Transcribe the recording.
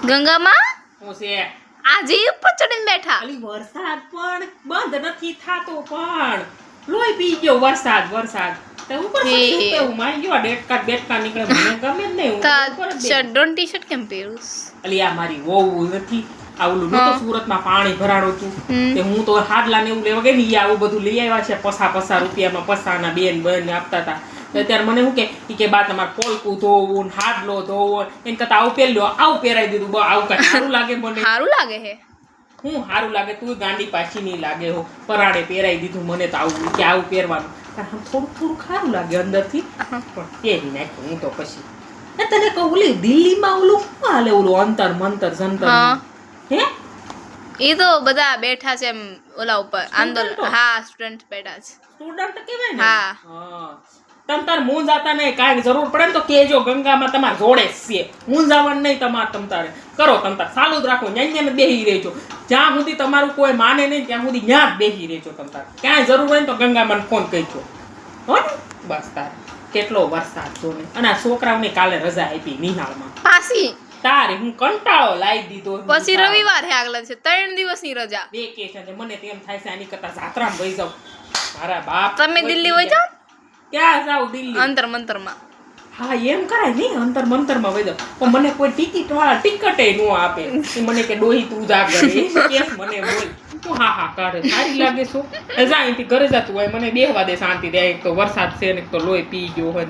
ગંગામાં હું છે આજે ઉપર ચડીને બેઠા. અલી વરસાદ પણ બંધ નથી થાતો પણ લોહી પી ગયો વરસાદ તે ઉપર ચડી ગયો હું મારી ગયો બેટકા નીકળે મને ગમે જ નહીં હું ઉપર જ ચડ્ડોન ટી-શર્ટ કેમ પહેરું? અલી આ મારી વહુ નથી આવલું નતો સુરતમાં પાણી ભરાણું હતું તે હું તો હાડલા ને એવું લેવા ગઈ ને ઈ આવું બધું લઈ આવ્યા છે પસા રૂપિયામાં પસાના બેન આપતા હતા. ત્યારે મને શું કે બા તમારે પોલકું ધોવું ને હાડલો ધોવો એને કરતા આવું પહેરાવી દીધું. આવું કઈ સારું લાગે મને? સારું લાગે હે. હું સારું લાગે? તું ગાંડી પાછી નહીં લાગે હો. પરાણે પહેરાવી દીધું મને તો આવું કે આવું પહેરવાનું થોડું સારું લાગે અંદરથી પણ પહેરી નાખ્યું હું તો પછી. તને કહું ઓલી દિલ્હીમાં ઓલું શું હાલે ઓલું અંતર મંતર જંતર હે એ તો બધા બેઠા છે એમ ઓલા ઉપર આંદોલન. હા સ્ટુડન્ટ બેઠા છે. સ્ટુડન્ટ કહેવાય ને? હા તમ તાર મૂંઝાતા નહીં કાંઈ જરૂર પડે ને તો કેજો ગંગામાં તમારે જોડે જ છે મૂંઝાવાનું નહીં તમારે તમ તારે કરો તમ તાર ચાલુ જ રાખો ન્યા બેસી રહેજો જ્યાં સુધી તમારું કોઈ માને નહીં ત્યાં સુધી ત્યાં જ બેસી રહેજો તમ તાર ક્યાંય જરૂર હોય ને તો ગંગામાં ફોન કરજો હો ને બસ તાર કેટલો વરસાદ જો ને અને આ છોકરાઓને કાલે રજા આપી નિહાળમાં પાછી તારે હું કંટાળો લાવી દીધો પછી રવિવાર હે આગલા છે 3 દિવસની રજા વેકેશન છે મને તેમ થાય છે આની કરતા જાત્રામાં વહી જાવ મારા બાપ તમે દિલ્હી વહી જાવ ક્યાં જાવ દિલ્હી અંતર મંતરમાં હા એમ કરાય નહીં અંતર મંતરમાં વહી જાવ પણ મને કોઈ ટિકિટે ન આપે એ મને કે ડોહી તું જા ઘરે કેસ મને બોલ તું હા કરે સારી લાગે છો જા અહીંથી ઘરે જતું હોય મને બેહવા દે શાંતિ દે એક તો વરસાદ છે ને એક તો લોહી પી ગયો હોય